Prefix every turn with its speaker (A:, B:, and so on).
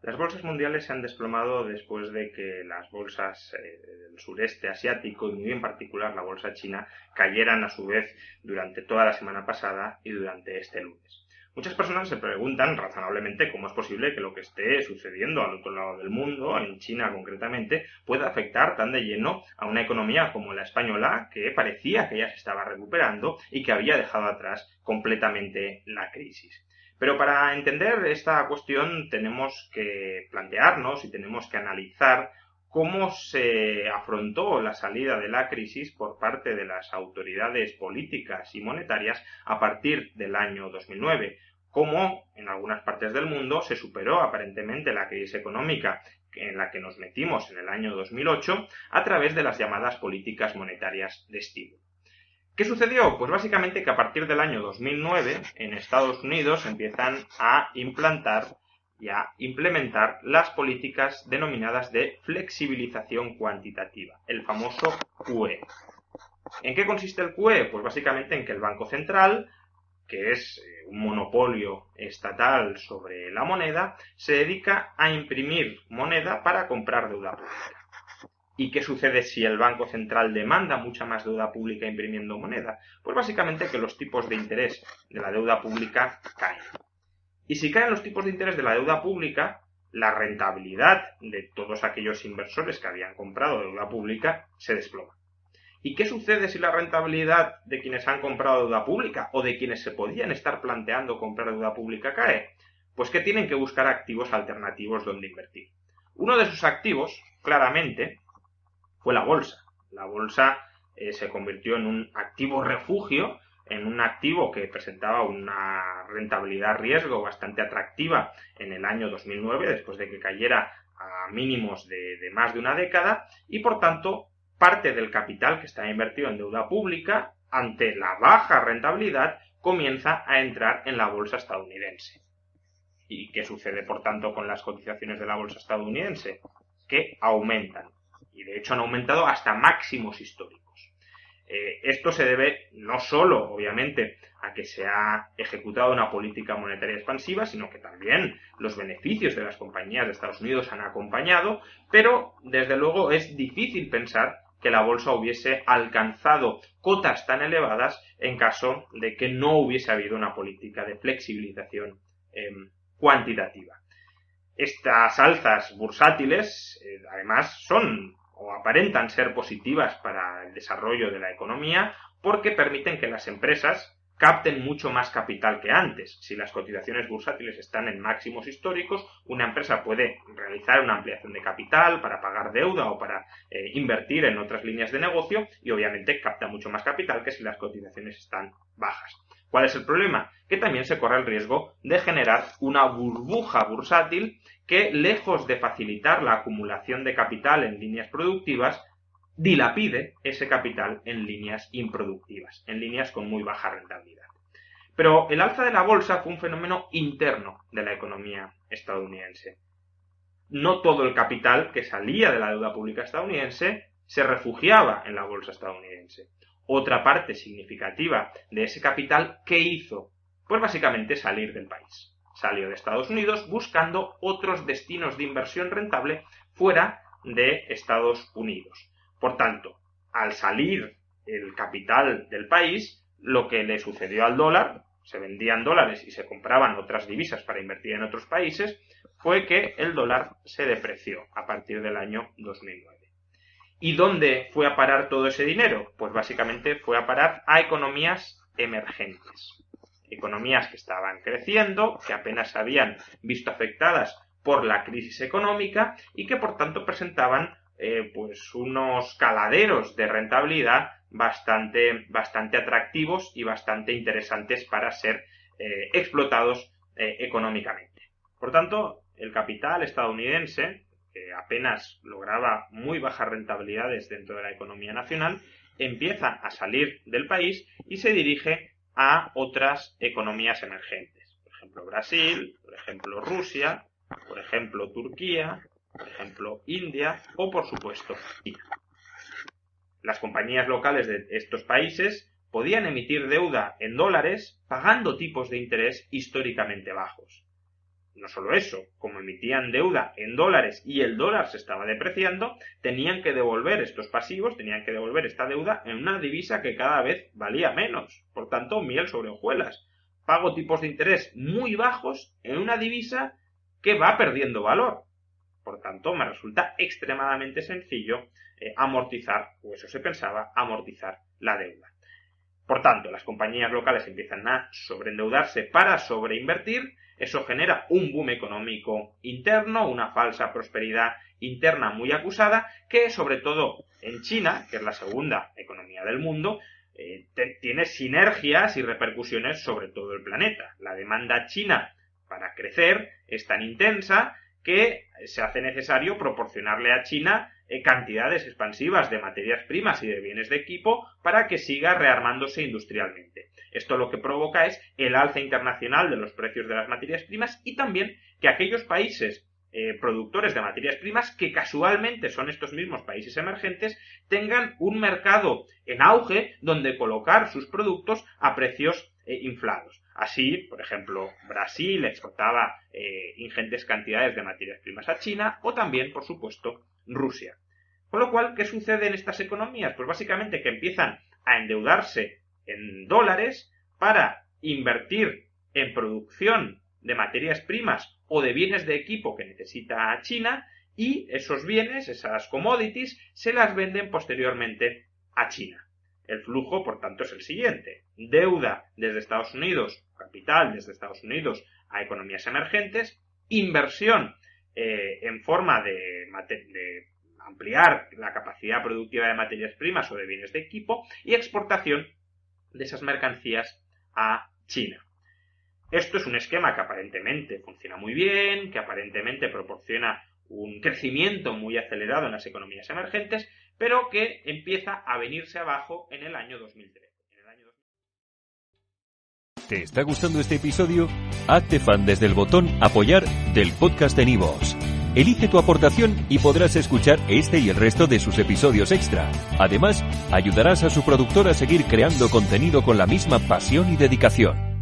A: Las bolsas mundiales se han desplomado después de que las bolsas del sureste asiático y muy en particular la bolsa china cayeran a su vez durante toda la semana pasada y durante este lunes. Muchas personas se preguntan razonablemente cómo es posible que lo que esté sucediendo al otro lado del mundo, en China concretamente, pueda afectar tan de lleno a una economía como la española, que parecía que ya se estaba recuperando y que había dejado atrás completamente la crisis. Pero para entender esta cuestión tenemos que plantearnos y tenemos que analizar cómo se afrontó la salida de la crisis por parte de las autoridades políticas y monetarias a partir del año 2009, cómo en algunas partes del mundo se superó aparentemente la crisis económica en la que nos metimos en el año 2008 a través de las llamadas políticas monetarias de estímulo. ¿Qué sucedió? Pues básicamente que a partir del año 2009 en Estados Unidos empiezan a implantar y a implementar las políticas denominadas de flexibilización cuantitativa, el famoso QE. ¿En qué consiste el QE? Pues básicamente en que el Banco Central, que es un monopolio estatal sobre la moneda, se dedica a imprimir moneda para comprar deuda pública. ¿Y qué sucede si el Banco Central demanda mucha más deuda pública imprimiendo moneda? Pues básicamente que los tipos de interés de la deuda pública caen. Y si caen los tipos de interés de la deuda pública, la rentabilidad de todos aquellos inversores que habían comprado deuda pública se desploma. ¿Y qué sucede si la rentabilidad de quienes han comprado deuda pública o de quienes se podían estar planteando comprar deuda pública cae? Pues que tienen que buscar activos alternativos donde invertir. Uno de esos activos, claramente, fue la bolsa. La bolsa se convirtió en un activo refugio, en un activo que presentaba una rentabilidad riesgo bastante atractiva en el año 2009, después de que cayera a mínimos de más de una década, y por tanto parte del capital que estaba invertido en deuda pública, ante la baja rentabilidad, comienza a entrar en la bolsa estadounidense. ¿Y qué sucede, por tanto, con las cotizaciones de la bolsa estadounidense? Que aumentan. Y de hecho han aumentado hasta máximos históricos. Esto se debe no solo, obviamente, a que se ha ejecutado una política monetaria expansiva, sino que también los beneficios de las compañías de Estados Unidos han acompañado, pero desde luego es difícil pensar que la bolsa hubiese alcanzado cotas tan elevadas en caso de que no hubiese habido una política de flexibilización cuantitativa. Estas alzas bursátiles, además, son o aparentan ser positivas para el desarrollo de la economía porque permiten que las empresas capten mucho más capital que antes. Si las cotizaciones bursátiles están en máximos históricos, una empresa puede realizar una ampliación de capital para pagar deuda o para invertir en otras líneas de negocio y obviamente capta mucho más capital que si las cotizaciones están bajas. ¿Cuál es el problema? Que también se corre el riesgo de generar una burbuja bursátil que, lejos de facilitar la acumulación de capital en líneas productivas, dilapide ese capital en líneas improductivas, en líneas con muy baja rentabilidad. Pero el alza de la bolsa fue un fenómeno interno de la economía estadounidense. No todo el capital que salía de la deuda pública estadounidense se refugiaba en la bolsa estadounidense. Otra parte significativa de ese capital, ¿qué hizo? Pues básicamente salir del país. Salió de Estados Unidos buscando otros destinos de inversión rentable fuera de Estados Unidos. Por tanto, al salir el capital del país, lo que le sucedió al dólar, se vendían dólares y se compraban otras divisas para invertir en otros países, fue que el dólar se depreció a partir del año 2009. ¿Y dónde fue a parar todo ese dinero? Pues básicamente fue a parar a economías emergentes. Economías que estaban creciendo, que apenas se habían visto afectadas por la crisis económica y que por tanto presentaban pues unos caladeros de rentabilidad bastante atractivos y bastante interesantes para ser explotados económicamente. Por tanto, el capital estadounidense, que apenas lograba muy bajas rentabilidades dentro de la economía nacional, empieza a salir del país y se dirige a otras economías emergentes. Por ejemplo, Brasil, por ejemplo, Rusia, por ejemplo, Turquía, por ejemplo, India o, por supuesto, China. Las compañías locales de estos países podían emitir deuda en dólares pagando tipos de interés históricamente bajos. no solo eso, como emitían deuda en dólares y el dólar se estaba depreciando, tenían que devolver estos pasivos, tenían que devolver esta deuda en una divisa que cada vez valía menos. Por tanto, miel sobre hojuelas. Pago tipos de interés muy bajos en una divisa que va perdiendo valor. Por tanto, me resulta extremadamente sencillo amortizar, o eso se pensaba, amortizar la deuda. Por tanto, las compañías locales empiezan a sobreendeudarse para sobreinvertir. Eso genera un boom económico interno, una falsa prosperidad interna muy acusada, que sobre todo en China, que es la segunda economía del mundo, tiene sinergias y repercusiones sobre todo el planeta. La demanda china para crecer es tan intensa que se hace necesario proporcionarle a China cantidades expansivas de materias primas y de bienes de equipo para que siga rearmándose industrialmente. Esto lo que provoca es el alza internacional de los precios de las materias primas y también que aquellos países productores de materias primas, que casualmente son estos mismos países emergentes, tengan un mercado en auge donde colocar sus productos a precios inflados. Así, por ejemplo, Brasil exportaba ingentes cantidades de materias primas a China o también, por supuesto, Rusia. Con lo cual, ¿qué sucede en estas economías? Pues básicamente que empiezan a endeudarse en dólares para invertir en producción de materias primas o de bienes de equipo que necesita China y esos bienes, esas commodities, se las venden posteriormente a China. El flujo, por tanto, es el siguiente. Deuda desde Estados Unidos, capital desde Estados Unidos a economías emergentes, inversión en forma de ampliar la capacidad productiva de materias primas o de bienes de equipo y exportación de esas mercancías a China. Esto es un esquema que aparentemente funciona muy bien, que aparentemente proporciona un crecimiento muy acelerado en las economías emergentes, pero que empieza a venirse abajo en el año 2013.
B: ¿Te está gustando este episodio? Hazte fan desde el botón Apoyar del podcast de Nivos. Elige tu aportación y podrás escuchar este y el resto de sus episodios extra. Además, ayudarás a su productor a seguir creando contenido con la misma pasión y dedicación.